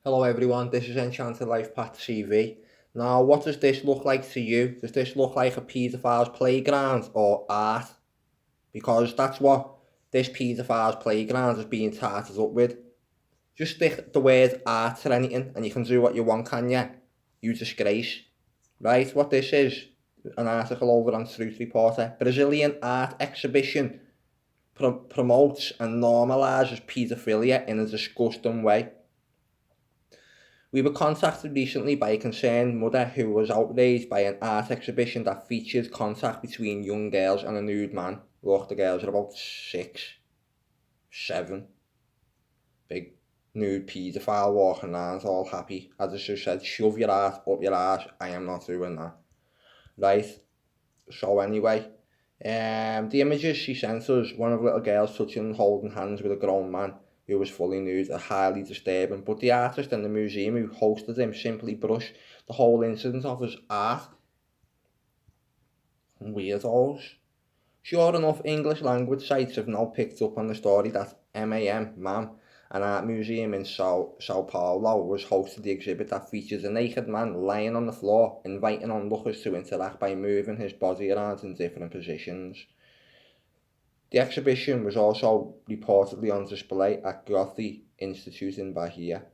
Hello everyone, this is Enchanted Life Path TV. Now, what does this look like to you? Does this look like a paedophile's playground or art? Because that's what this paedophile's playground is being tarted up with. Just stick the word art to anything and you can do what you want, can you? You disgrace. Right, what this is, an article over on Truth Reporter. Brazilian art exhibition promotes and normalizes paedophilia in a disgusting way. We were contacted recently by a concerned mother who was outraged by an art exhibition that featured contact between young girls and a nude man. Look, the girls are about 6, 7. Big nude paedophile walking around all happy. As I just said, shove your art up your ass. I am not doing that. Right, so anyway, the images she sent us, one of the little girls touching and holding hands with a grown man who was fully nude, are highly disturbing, but the artist and the museum who hosted him simply brushed the whole incident off as art. Weirdos. Sure enough, English language sites have now picked up on the story that MAM, an art museum in Sao Paulo, was hosted the exhibit that features a naked man lying on the floor, inviting onlookers to interact by moving his body around in different positions. The exhibition was also reportedly on display at Goethe Institute in Bahia.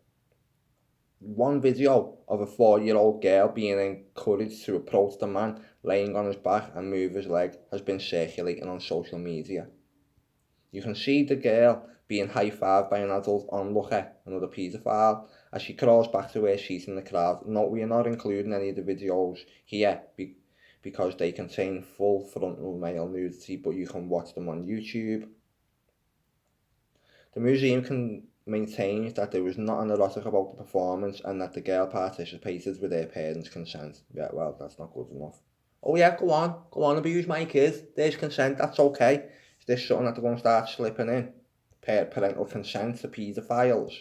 One video of a 4-year-old girl being encouraged to approach the man laying on his back and move his leg has been circulating on social media. You can see the girl being high-fived by an adult onlooker, another paedophile, as she crawls back to her seat in the crowd. Note, we are not including any of the videos here because they contain full frontal male nudity, but you can watch them on YouTube. The museum maintains that there was nothing erotic about the performance and that the girl participated with her parents' consent. Yeah, well, that's not good enough. Oh yeah, go on, abuse my kids. There's consent, that's okay. Is this something that they're going to start slipping in? Parental consent to paedophiles.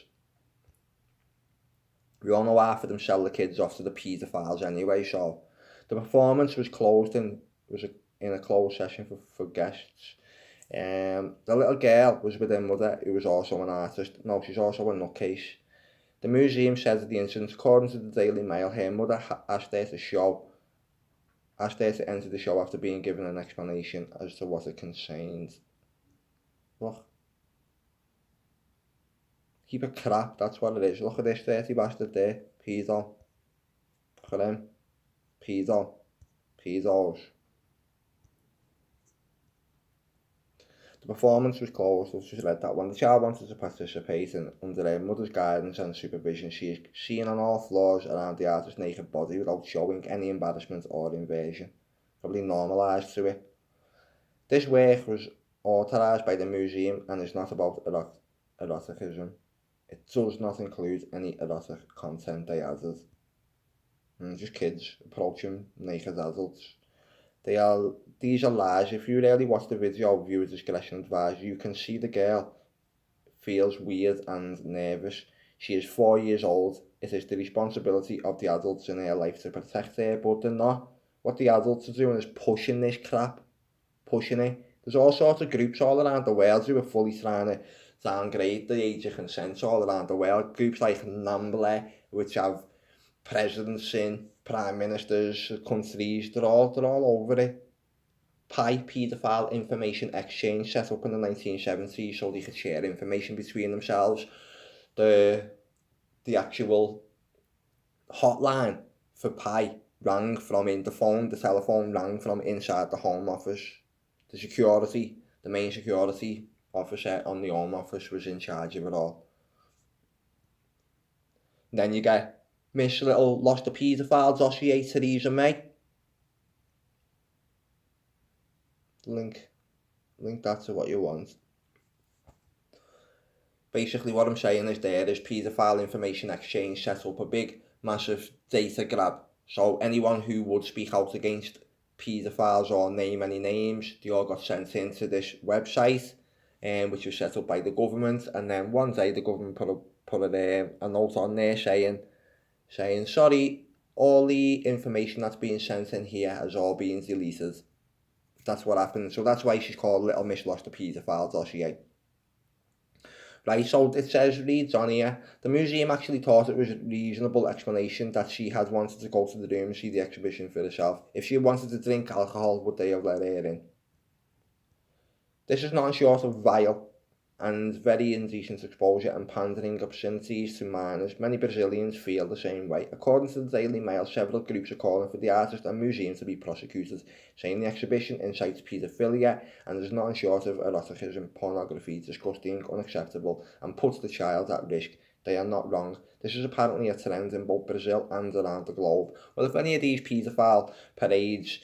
We all know half of them sell the kids off to the paedophiles anyway, so the performance was in a closed session for guests. The little girl was with her mother, who was also an artist. No, she's also a nutcase. The museum says of the incident, according to the Daily Mail, her mother asked her to enter the show after being given an explanation as to what it contained. Look. Keep it crap, that's what it is. Look at this dirty bastard there. Pedo. Look at him. Pedo. Pedos. The performance was closed. Let's just read that one. The child wanted to participate in under her mother's guidance and supervision. She is seen on all floors around the artist's naked body without showing any embarrassment or invasion. Probably normalised to it. This work was authorised by the museum and is not about eroticism. It does not include any erotic content, they added. Just kids approaching naked adults. These are lies. If you really watch the video, viewer discretion advised. You can see the girl feels weird and nervous. She is 4 years old. It is the responsibility of the adults in her life to protect her, but they're not. What the adults are doing is pushing this crap. Pushing it. There's all sorts of groups all around the world who are fully trying to downgrade the age of consent all around the world. Groups like NAMBLA, which have presidents in, prime ministers, countries, they're all over it. P.I.E, Paedophile Information Exchange, set up in the 1970s so they could share information between themselves. The actual hotline for P.I.E rang from the telephone rang from inside the Home Office. The main security officer on the Home Office was in charge of it all. And then you get Miss Little Lost a Paedophile dossier, Theresa May. Link that to what you want. Basically what I'm saying is Paedophile Information Exchange set up a big, massive data grab. So anyone who would speak out against paedophiles or name any names, they all got sent into this website, which was set up by the government. And then one day the government put a note on there saying, sorry, all the information that's being sent in here has all been deleted. That's what happened. So that's why she's called Little Miss Lost a Paedophile dossier. Right, so it says, reads on here, the museum actually thought it was a reasonable explanation that she had wanted to go to the room and see the exhibition for herself. If she wanted to drink alcohol, would they have let her in? This is nothing short of vile and very indecent exposure and pandering obscenities to minors. Many Brazilians feel the same way. According to the Daily Mail, several groups are calling for the artist and museum to be prosecuted, saying the exhibition incites paedophilia and is nothing short of eroticism, pornography, disgusting, unacceptable, and puts the child at risk. They are not wrong. This is apparently a trend in both Brazil and around the globe. Well, if any of these paedophile paedophiles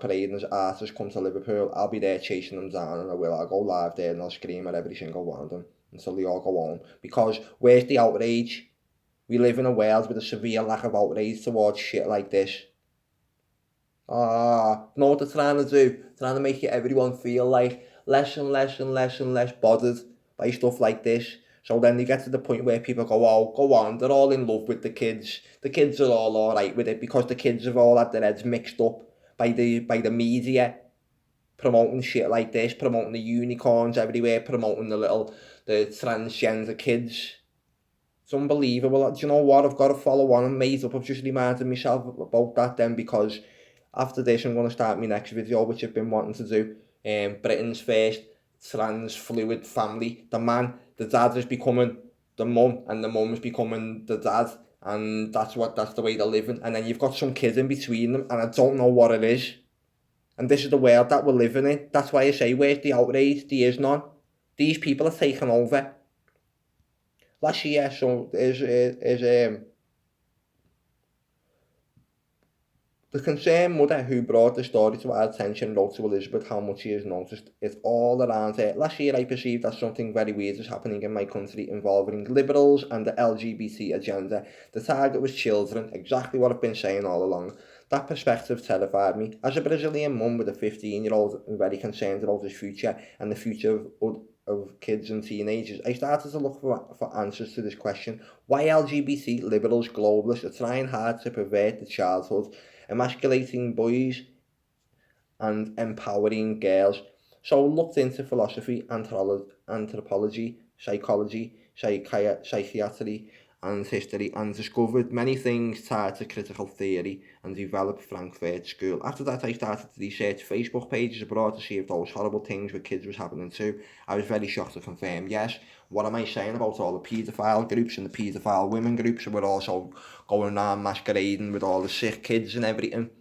parading as artists come to Liverpool, I'll be there chasing them down, and I'll go live there and I'll scream at every single one of them until they all go home. Because where's the outrage? We live in a world with a severe lack of outrage towards shit like this. You know what they're trying to do? Trying to make everyone feel like less and less and less and less bothered by stuff like this. So then you get to the point where people go, oh, go on, they're all in love with the kids. The kids are all alright with it because the kids have all had their heads mixed up by the media promoting shit like this, promoting the unicorns everywhere, promoting the transgender kids. It's unbelievable. Do you know what? I've got to follow on and mate up. I've just reminded myself about that then, because after this I'm going to start my next video, which I've been wanting to do. Britain's first trans fluid family. The dad is becoming the mum and the mum is becoming the dad, and that's the way they're living. And then you've got some kid in between them, and I don't know what it is. And this is the world that we're living in. That's why I say, where's the outrage? There is none. These people are taking over. Last year, so the concerned mother who brought the story to our attention wrote to Elizabeth how much she has noticed it all around her. Last year I perceived that something very weird is happening in my country involving liberals and the LGBT agenda. The target was children, exactly what I've been saying all along. That perspective terrified me. As a Brazilian mum with a 15-year-old and very concerned about his future and the future of kids and teenagers, I started to look for answers to this question. Why LGBT, liberals, globalists are trying hard to pervert the childhood, emasculating boys and empowering girls. So I looked into philosophy, anthropology, psychology, psychiatry and history, and discovered many things tied to critical theory and developed Frankfurt School. After that I started to research Facebook pages abroad to see if those horrible things with kids was happening too. I was very shocked to confirm, yes, what am I saying about all the paedophile groups and the paedophile women groups who were also going around masquerading with all the sick kids and everything?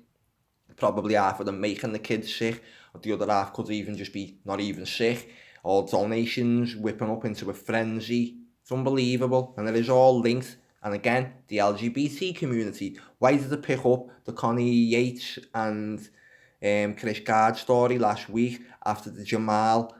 Probably half of them making the kids sick, or the other half could even just be not even sick, or donations whipping up into a frenzy. It's unbelievable, and it is all linked. And again, the LGBT community. Why did it pick up the Connie Yates and Chris Gard story last week after the Jamal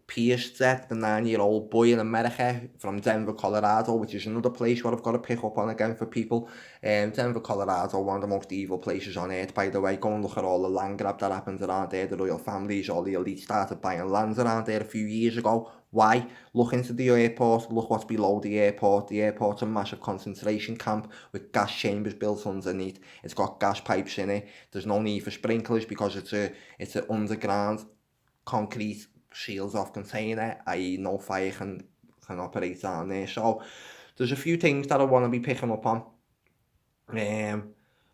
Pierce death, the 9-year-old boy in America from Denver, Colorado, which is another place where I've got to pick up on again for people. Denver, Colorado, one of the most evil places on earth, by the way. Go and look at all the land grab that happened around there. The royal families, all the elite started buying lands around there a few years ago. Why? Look into the airport, look what's below the airport. The airport's a massive concentration camp with gas chambers built underneath. It's got gas pipes in it. There's no need for sprinklers because it's an underground concrete seals off container, i.e. no fire can operate down there. So there's a few things that I want to be picking up on.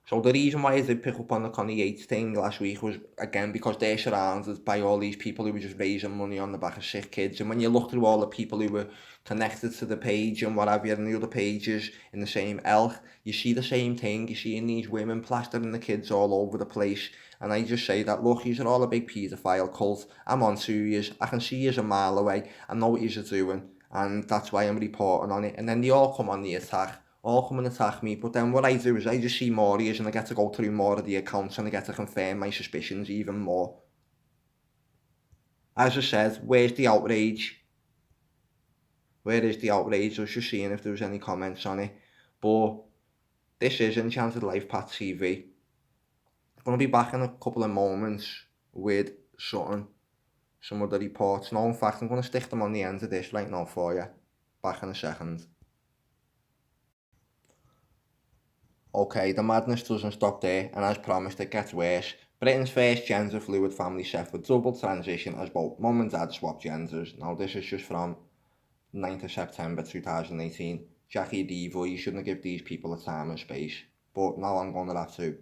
So the reason why I did pick up on the Connie Yates thing last week was, again, because they're surrounded by all these people who were just raising money on the back of sick kids. And when you look through all the people who were connected to the page and what have you, and the other pages in the same ilk, you see the same thing. You're seeing these women plastering the kids all over the place. And I just say that, look, these are all a big paedophile cult. I'm on to yous. I can see yous a mile away. I know what yous are doing. And that's why I'm reporting on it. And then they all come on the attack. All come and attack me, but then what I do is I just see more of these and I get to go through more of the accounts and I get to confirm my suspicions even more. As I said, where's the outrage? Where is the outrage? I was just seeing if there was any comments on it. But this is Enchanted Life Pat TV. I'm going to be back in a couple of moments with some of the reports. No, in fact, I'm going to stick them on the end of this right now for you. Back in a second. Okay, the madness doesn't stop there, and as promised it gets worse. Britain's first gender fluid family set for double transition as both mum and dad swap genders. Now this is just from 9th of September 2018. Jackie Devo, you shouldn't give these people a time and space. But now I'm going to have to.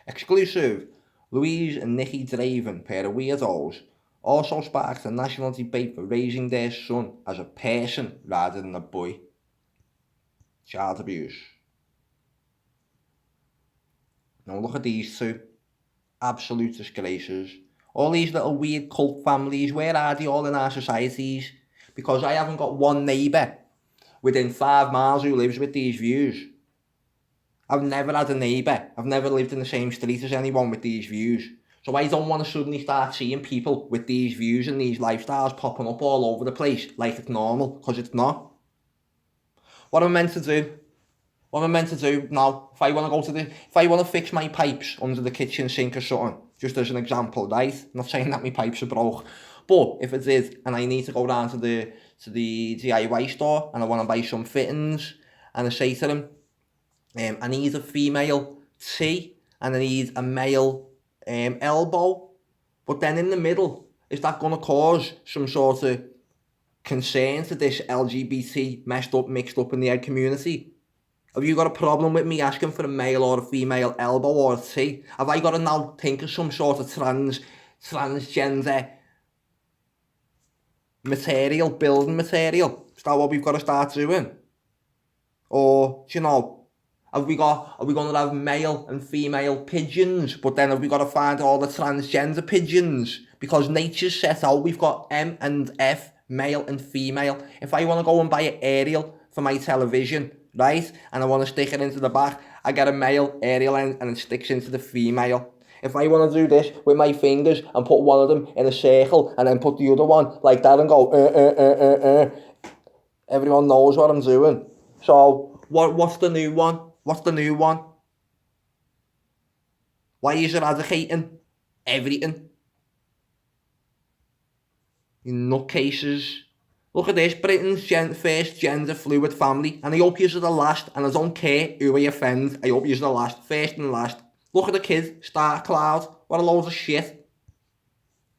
Exclusive. Louise and Nikki Draven, pair of weirdos, also sparked a national debate for raising their son as a person rather than a boy. Child abuse. Now look at these two. Absolute disgraces. All these little weird cult families, where are they all in our societies? Because I haven't got one neighbour within 5 miles who lives with these views. I've never had a neighbour. I've never lived in the same street as anyone with these views. So I don't want to suddenly start seeing people with these views and these lifestyles popping up all over the place like it's normal, because it's not. What am I meant to do? What am I meant to do now? If I want to fix my pipes under the kitchen sink or something, just as an example, right? I'm not saying that my pipes are broke, but if it is, and I need to go down to the DIY store and I want to buy some fittings, and I say to them, I need a female T and I need a male elbow, but then in the middle, is that going to cause some sort of concern to this LGBT mixed up in the egg community? Have you got a problem with me asking for a male or a female elbow or a T? Have I got to now think of some sort of transgender material, building material? Is that what we've got to start doing? Or, you know, are we going to have male and female pigeons, but then have we got to find all the transgender pigeons? Because nature's set out, we've got M and F, male and female. If I want to go and buy an aerial for my television, right, and I want to stick it into the back, I get a male aerial end and it sticks into the female. If I want to do this with my fingers and put one of them in a circle and then put the other one like that and go, everyone knows what I'm doing. So, what's the new one? What's the new one? Why is it advocating everything? You nutcases. Look at this, Britain's first gender fluid family, and I hope you're the last, and I don't care who I offend, I hope you're the last, first and last. Look at the kid, Star Cloud, what a load of shit.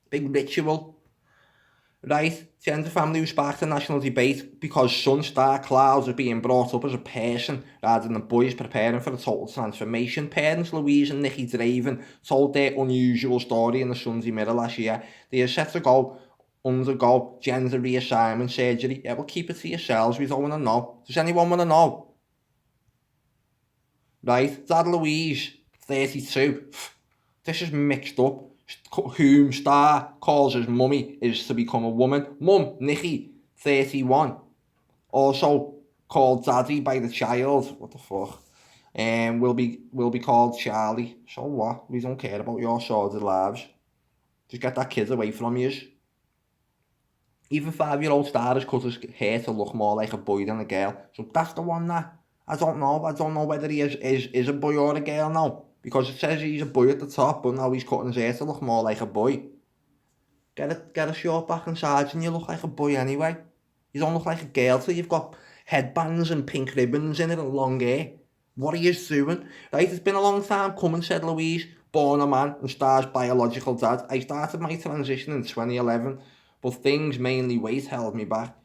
Big ritual. Right, gender family who sparked a national debate because son Star Clouds are being brought up as a person rather than boys preparing for a total transformation. Parents Louise and Nikki Draven told their unusual story in the Sunday Mirror last year. They are set to undergo gender reassignment surgery. Yeah, well, keep it to yourselves, we don't want to know. Does anyone want to know? Right, Dad Louise, 32. This is mixed up. Whom Star calls his mummy is to become a woman. Mum, Nikki, 31. Also called Daddy by the child. What the fuck? Will be called Charlie. So what? We don't care about your sordid lives. Just get that kid away from you. Even 5-year-old Star has cut his hair to look more like a boy than a girl. So that's the one that I don't know whether he is a boy or a girl now. Because it says he's a boy at the top, but now he's cutting his hair to look more like a boy. Get a short back and sides and you look like a boy anyway. You don't look like a girl till you've got headbands and pink ribbons in it and long hair. What are you doing? Right, it's been a long time coming, said Louise, born a man and Star's biological dad. I started my transition in 2011, but things, mainly weight, held me back.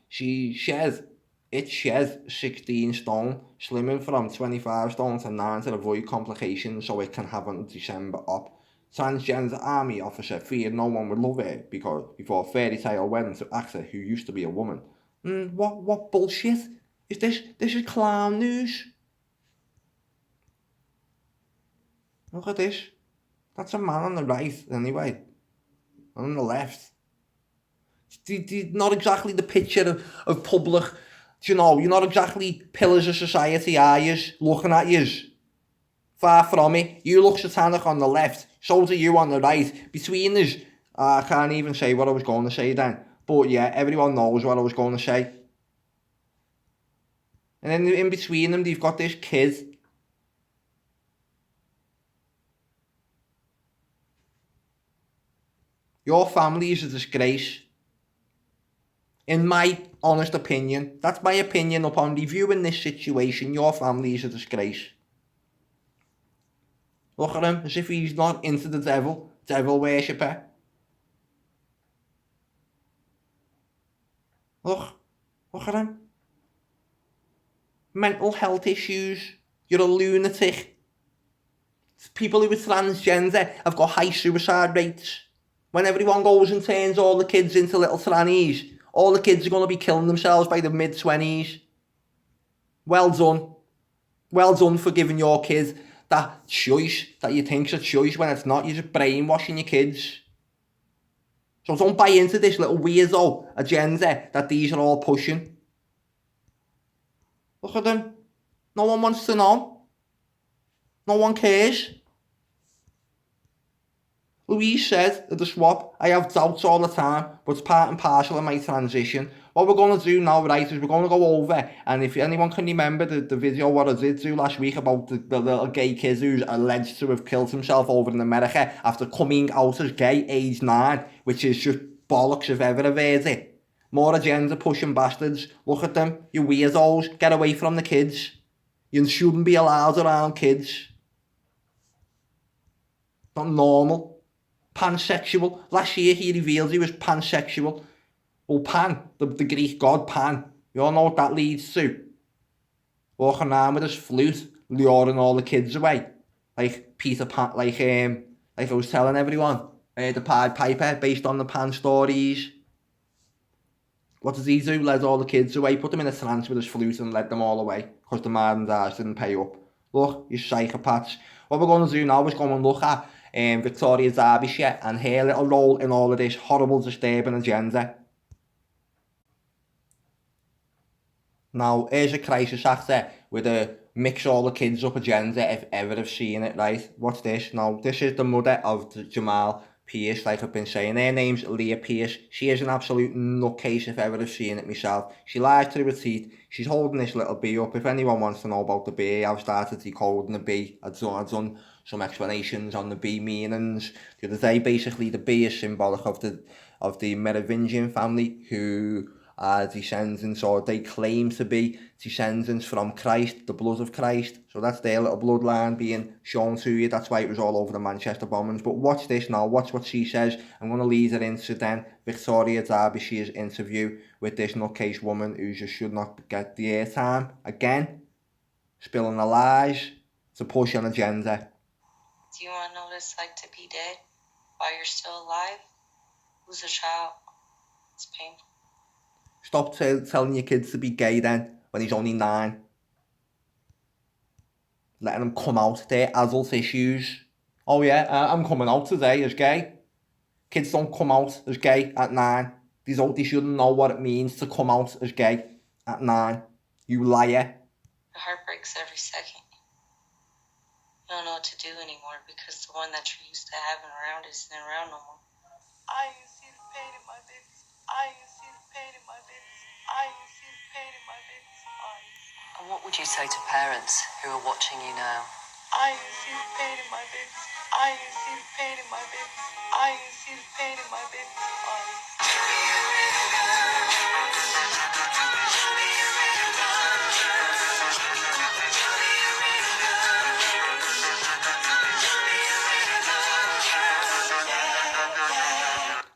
It shed 16 stone, slimming from 25 stone to 9 to avoid complications so it can have a December op. Transgender army officer feared no one would love it before fairy tale went to actor who used to be a woman. What bullshit? This is clown news. Look at this. That's a man on the right anyway. On the left. Not exactly the picture of public. You know, you're not exactly pillars of society, are you? Looking at you. Far from it. You look satanic on the left, so do you on the right. Between us, I can't even say what I was going to say then. But yeah, everyone knows what I was going to say. And then in between them, they've got this kid. Your family is a disgrace. In my honest opinion, that's my opinion upon reviewing this situation, your family is a disgrace. Look at him, as if he's not into the devil worshipper. Look at him. Mental health issues. You're a lunatic. People who are transgender have got high suicide rates. When everyone goes and turns all the kids into little trannies, all the kids are going to be killing themselves by the mid-20s. Well done. Well done for giving your kid that choice that you think's a choice when it's not. You're just brainwashing your kids. So don't buy into this little weirdo agenda that these are all pushing. Look at them. No one wants to know. No one cares. Louise said at the swap, I have doubts all the time, but it's part and parcel of my transition. What we're going to do now, right, is we're going to go over, and if anyone can remember the video what I did do last week about the little gay kid who's alleged to have killed himself over in America after coming out as gay, age 9, which is just bollocks if ever I've heard it. More agenda pushing bastards. Look at them, you weirdos. Get away from the kids. You shouldn't be allowed around kids. Not normal. Pansexual. Last year he revealed he was pansexual. Well, Pan, the Greek god Pan, you all know what that leads to. Walking around with his flute, luring all the kids away. Like Peter Pan, like I was telling everyone, the Pied Piper, based on the Pan stories. What does he do? Led all the kids away, put them in a trance with his flute and led them all away, because the man and dads didn't pay up. Look, you psychopaths. What we're going to do now is go and look at Victoria Derbyshire and her little role in all of this horrible, disturbing agenda. Now, here's a crisis actor with a mix all the kids up agenda, if ever I've seen it, right? What's this? Now, this is the mother of Jamal P.I.E, like I've been saying. Her name's Leah P.I.E. She is an absolute nutcase if ever I've seen it myself. She lies through her teeth. She's holding this little bee up. If anyone wants to know about the bee, I've started decoding the bee. I've done some explanations on the bee meanings. The other day, basically, the bee is symbolic of the Merovingian family who are descendants, or they claim to be descendants from Christ, the blood of Christ. So that's their little bloodline being shown to you. That's why it was all over the Manchester bombings. But watch this now, watch what she says. I'm going to lead her into then Victoria Derbyshire's interview with this nutcase woman who just should not get the airtime. Again, spilling the lies to push an agenda. Do you want to know what it's like to be dead while you're still alive? Lose a child. It's painful. Stop telling your kids to be gay then, when he's only 9. Letting them come out, their adult issues. Oh yeah, I'm coming out today as gay. Kids don't come out as gay at 9. They shouldn't know what it means to come out as gay at 9. You liar. The heart breaks every second. You don't know what to do anymore because the one that you're used to having around isn't around no more. I can see the pain in my baby's eyes. And what would you say to parents who are watching you now? I can see the pain in my baby's eyes. I can see the pain in my baby's eyes. I can see the pain in my baby's eyes.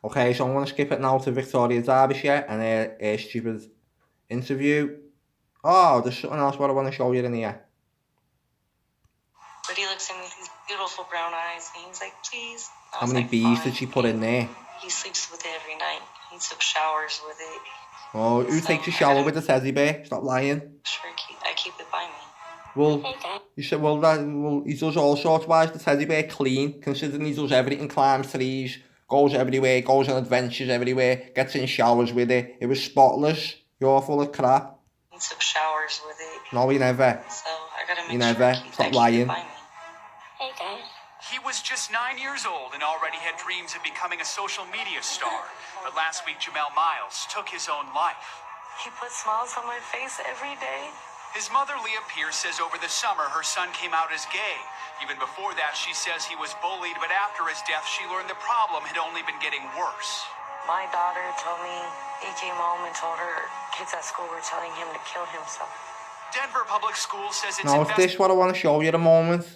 Okay, so I'm going to skip it now to Victoria Derbyshire and her stupid interview. Oh, there's something else what I want to show you in here. But he looks at me with these beautiful brown eyes and he's like, please. How many bees did she put in there? He sleeps with it every night. He took showers with it. Oh, who takes a shower with a teddy bear? Stop lying. Sure, I keep it by me. Well, you said, well, he does all sorts. Why is the teddy bear clean? Considering he does everything, climbs trees, goes everywhere, goes on adventures everywhere, gets in showers with it. It was spotless. You're full of crap. He took showers with it. No, he never. So I gotta make He never. Stop lying. Hey guys. He was just 9 years old and already had dreams of becoming a social media star. But last week, Jamel Miles took his own life. He put smiles on my face every day. His mother, Leah Pierce, says over the summer her son came out as gay. Even before that, she says he was bullied, but after his death, she learned the problem had only been getting worse. My daughter told me, he came home and told her kids at school were telling him to kill himself. Denver Public Schools says it's Now, is this what I want to show you in a moment?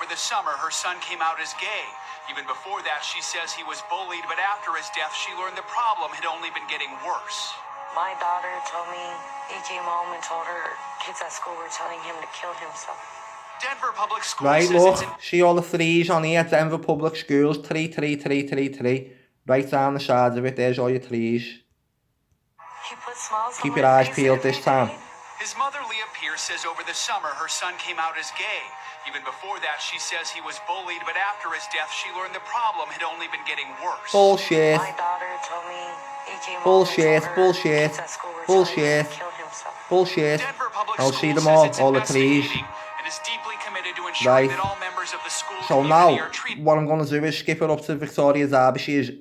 the summer her son came out as gay. Even before that, she says he was bullied, but after his death, she learned the problem had only been getting worse. My daughter told me he came home and told her kids at school were telling him to kill himself. Denver Public Schools Right, says look, it's see all the threes on here, Denver Public Schools, 3. Right down the sides of it, there's all your threes. He put smiles Keep on your my eyes face peeled every this time. day. His mother, Leah Pierce, says over the summer her son came out as gay. Even before that, she says he was bullied, but after his death, she learned the problem had only been getting worse. Bullshit. My daughter told me he came Bullshit, home and told her bullshit, kids at school were bullshit. telling him to kill himself. Bullshit. Denver Public I'll see Schools them says it's all the threes. investigating and is deeply committed to ensuring Right. that all members of the school So community now, are treated. what I'm going to do is skip it up to Victoria Derbyshire's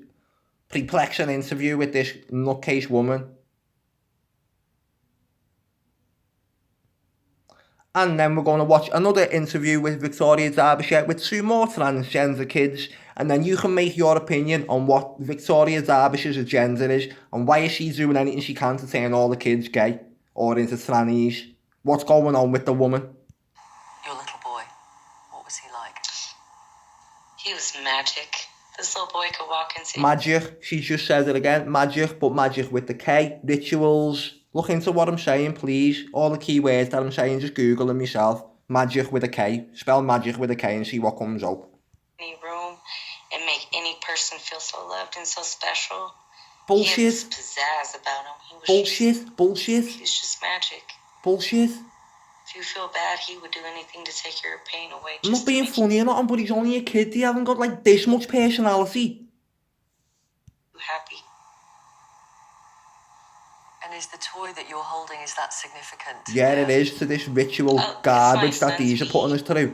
perplexing interview with this nutcase woman. And then we're going to watch another interview with Victoria Derbyshire with 2 more transgender kids. And then you can make your opinion on what Victoria Derbyshire's agenda is. And why is she doing anything she can to turn all the kids gay or into trannies. What's going on with the woman? Your little boy, what was he like? He was magic. This little boy could walk into... Magic. She just said it again. Magic, but magic with the K. Rituals. Look into what I'm saying, please. All the key words that I'm saying, just Google them yourself. Magic with a K. Spell magic with a K and see what comes up. Any room and make any person feel so loved and so special. Bullshit. He had this pizzazz about him. He was Bullshit. He was just magic. Bullshit. If you feel bad, he would do anything to take your pain away. I'm not being funny or nothing, but he's only a kid. He hasn't got like this much personality. Happy. And is the toy that you're holding, is that significant? Yeah, it is to this ritual garbage that these are putting us through.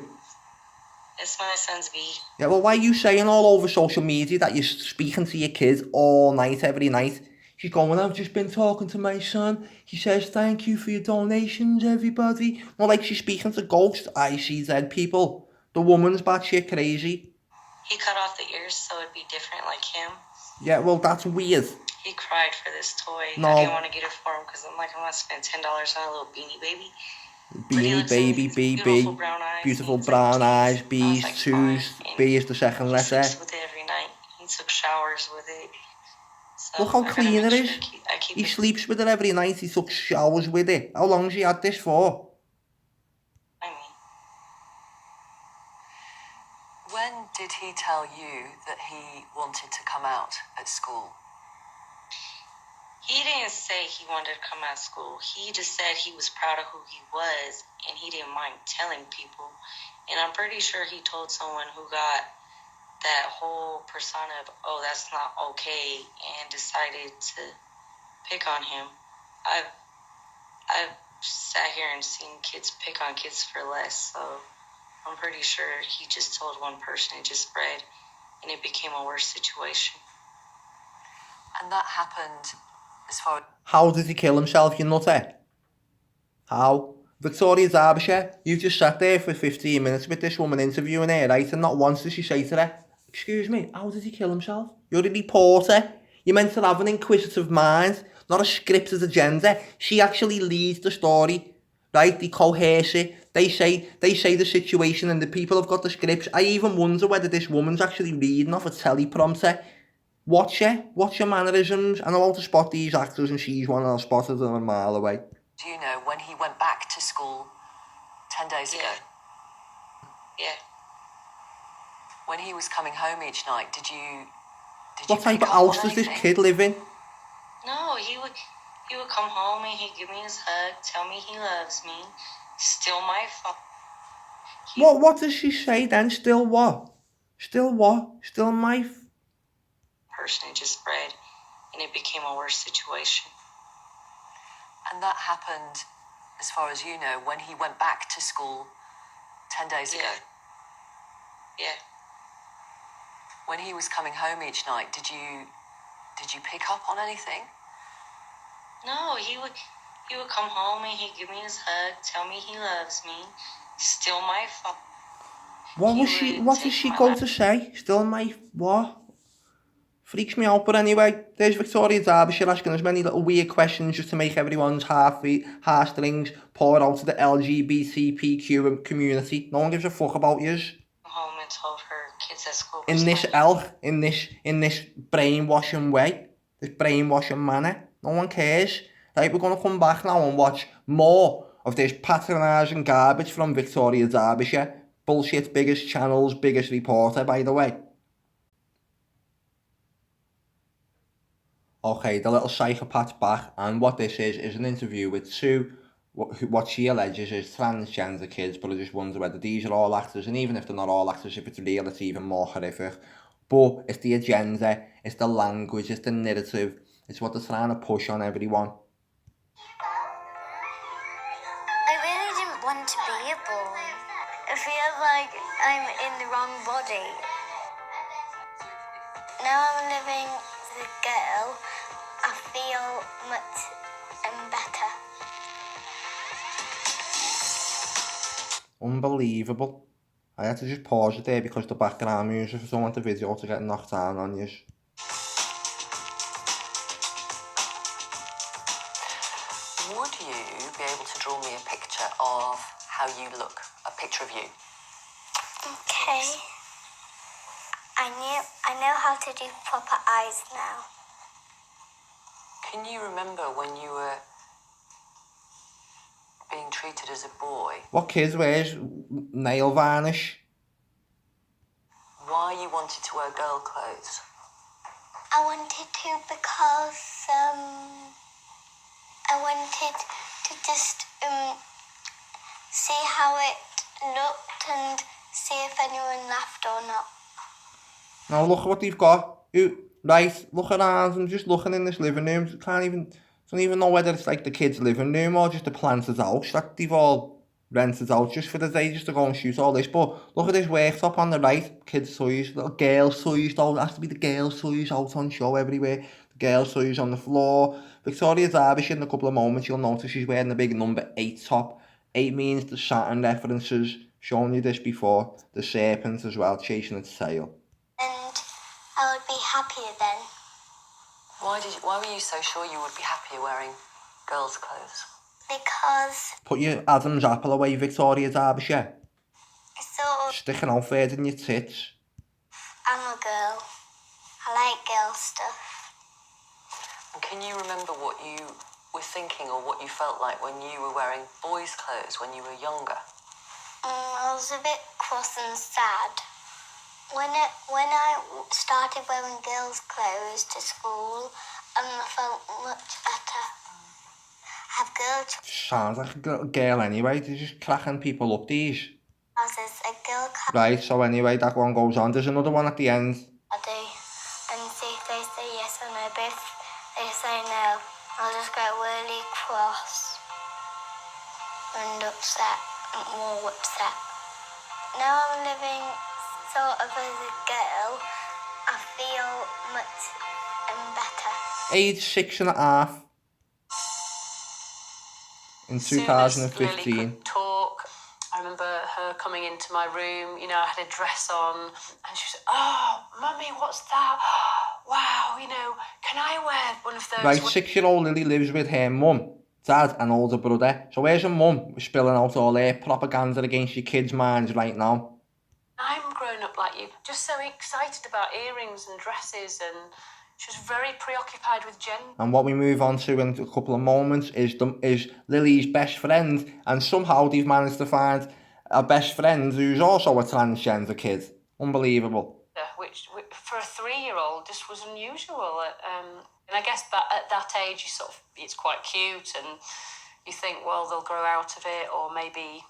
It's my son's V. Yeah, well, why are you saying all over social media that you're speaking to your kids all night, every night? She's going, I've just been talking to my son. He says, thank you for your donations, everybody. More like she's speaking to ghosts. I see dead people. The woman's batshit crazy. He cut off the ears so it'd be different like him. Yeah, well, that's weird. He cried for this toy. No. I didn't want to get it for him because I'm not spend $10 on a little beanie baby. Beanie baby, BB, beautiful brown eyes, B's, twos, B is the second letter. He sleeps with it every night. He took showers with it. So Look how clean it is. He sleeps with it every night, he took showers with it. How long has he had this for? When did he tell you that he wanted to come out at school? He didn't say he wanted to come out of school. He just said he was proud of who he was and he didn't mind telling people. And I'm pretty sure he told someone who got that whole persona of, oh, that's not okay, and decided to pick on him. I've sat here and seen kids pick on kids for less, so I'm pretty sure he just told one person, it just spread, and it became a worse situation. And that happened as far as... How did he kill himself, you nutter? How? Victoria Derbyshire, you've just sat there for 15 minutes with this woman interviewing her, right? And not once did she say to her, excuse me, how did he kill himself? You're a reporter. You're meant to have an inquisitive mind, not a scripted agenda. She actually leads the story, right? They coerce it. They say the situation and the people have got the scripts. I even wonder whether this woman's actually reading off a teleprompter. Watch your mannerisms. I know how to spot these actors and she's one and I'll spot her a mile away. Do you know when he went back to school 10 days ago? Yeah. When he was coming home each night, did you What type of house does this kid live in? No, he would come home and he'd give me his hug, tell me he loves me, still my fault. What does she say then? Still what? Still what? Still my... Person, it just spread and it became a worse situation. And that happened, as far as you know, when he went back to school 10 days ago? Yeah. When he was coming home each night, did you pick up on anything? No, he would come home and he'd give me his hug, tell me he loves me, still my fault. What does she go to say? Still my... what? Freaks me out, but anyway, there's Victoria Derbyshire asking as many little weird questions just to make everyone's heartstrings pour out to the LGBTQ community. No one gives a fuck about yous. and told her kids at school. In this in this brainwashing way, this brainwashing manner. No one cares. Right, we're going to come back now and watch more of this patronising garbage from Victoria, Derbyshire. Bullshit's biggest channel's biggest reporter, by the way. Okay, the little psychopath's back, and what this is an interview with two, what she alleges is transgender kids, but I just wonder whether these are all actors, and even if they're not all actors, if it's real, it's even more horrific. But it's the agenda, it's the language, it's the narrative, it's what they're trying to push on everyone. I really didn't want to be a boy. I feel like I'm in the wrong body. Now I'm living as a girl, I feel much better. Unbelievable. I had to just pause it there because the background music, I don't want the video to get knocked down on you. Would you be able to draw me a picture of how you look? A picture of you? Okay. I know how to do proper eyes now. Can you remember when you were being treated as a boy? What kids wears nail varnish? Why you wanted to wear girl clothes? I wanted to because I wanted to just see how it looked and see if anyone laughed or not. Now look what they've got. Right, look around, I'm just looking in this living room. Don't even know whether it's like the kids' living room or just the planter's house that they've all rented out just for the day, just to go and shoot all this. But look at this worktop on the right, kids' toys, little girls' toys, though. It has to be the girls' toys out on show everywhere. The girls' toys on the floor. Victoria Derbyshire, in a couple of moments, you'll notice she's wearing the big number 8 top. 8 means the Saturn references. Shown you this before. The serpent as well, chasing its tail. And I would be happier then. Why were you so sure you would be happier wearing girls' clothes? Because Put your Adam's apple away, Victoria Derbyshire. sort of Sticking out further than your tits. I'm a girl. I like girl stuff. And can you remember what you were thinking or what you felt like when you were wearing boys' clothes when you were younger? I was a bit cross and sad. When I started wearing girls' clothes to school, I felt much better. I have girl Sounds like a girl anyway, they're just cracking people up these. trousers, a girl Right, so anyway, that one goes on. There's another one at the end. body, and see if they say yes or no. But if they say no, I'll just get really cross and upset, and more upset. Now I'm living sort of as a girl, I feel much better. Age 6.5. In Soon as Lily 2015. could talk, I remember her coming into my room, you know, I had a dress on, and she was, "Oh, Mummy, what's that? Wow, you know, can I wear one of those?" Right, 6-year-old Lily lives with her mum, dad and older brother. So where's her mum spilling out all her propaganda against your kids' minds right now? I'm grown up like you, just so excited about earrings and dresses, and she was very preoccupied with gender. And what we move on to in a couple of moments is Lily's best friend, and somehow they've managed to find a best friend who's also a transgender kid. Unbelievable. Which for a 3-year-old just was unusual. And I guess that at that age, it's quite cute, and you think, well, they'll grow out of it, or maybe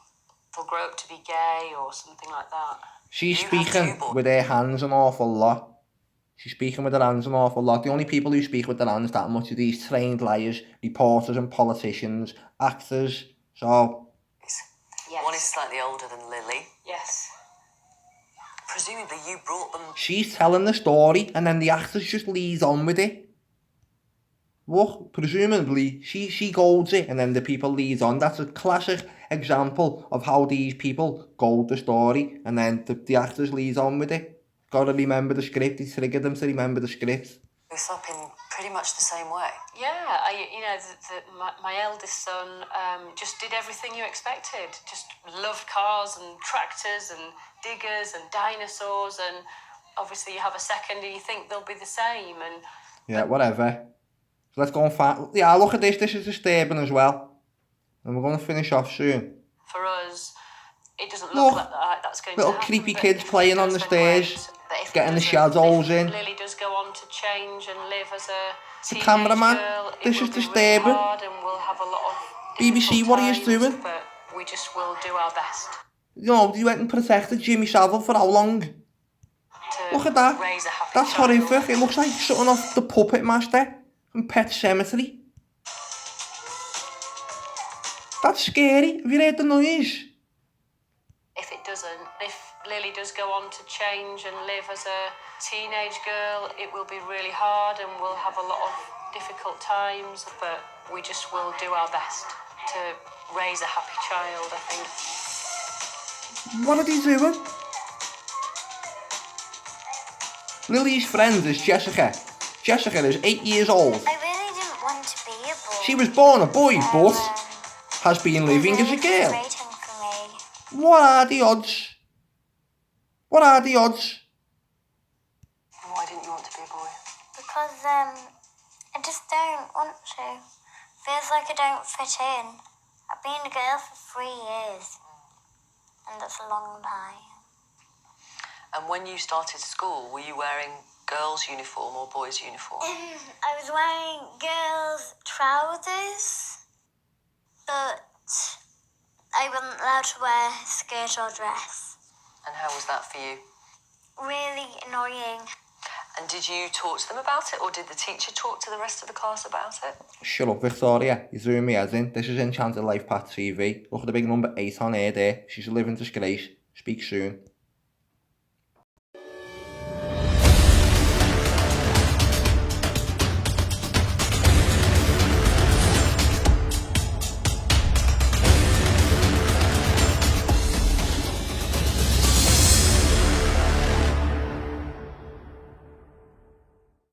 they'll grow up to be gay or something like that. She's You have speaking two boys. with her hands an awful lot. She's speaking with her hands an awful lot. The only people who speak with their hands that much are these trained liars, reporters and politicians, actors. So, Yes. One is slightly older than Lily. Yes. Presumably you brought them... she's telling the story and then the actors just leads on with it. Look, presumably she goads it and then the people lead on. That's a classic example of how these people goad the story and then the actors lead on with it. Gotta remember the script, he triggered them to remember the script. This up in pretty much the same way. Yeah, my eldest son just did everything you expected. Just loved cars and tractors and diggers and dinosaurs, and obviously you have a second and you think they'll be the same. And yeah, whatever. So let's go and find. Yeah, look at this. This is disturbing as well. And we're going to finish off soon. For us, it doesn't look like that's going to happen. Little creepy kids playing on the stairs, getting the shadows in. Lily does go on to change and live as a The cameraman, this is disturbing. And we'll have a lot of BBC, what are you doing? But we just will do our best. You know, you went and protected Jimmy Savile for how long? Look at that. That's horrific. It looks like something off The Puppet Master from Pet Sematary. That's scary. Have you heard the noise? If Lily does go on to change and live as a teenage girl, it will be really hard and we'll have a lot of difficult times, but we just will do our best to raise a happy child, I think. What are they doing? Lily's friend is Jessica. Jessica is 8 years old. I really didn't want to be a boy. She was born a boy, but has been living as a girl. What are the odds? What are the odds? Why didn't you want to be a boy? Because I just don't want to. Feels like I don't fit in. I've been a girl for 3 years, and that's a long time. And when you started school, were you wearing girls' uniform or boys' uniform? I was wearing girls' trousers, but I wasn't allowed to wear skirt or dress. And how was that for you? Really annoying. And did you talk to them about it, or did the teacher talk to the rest of the class about it? Shut up, Victoria. You're zooming me head in. This is Enchanted Life Pat TV. Look at the big number 8 on here there. She's a living disgrace. Speak soon.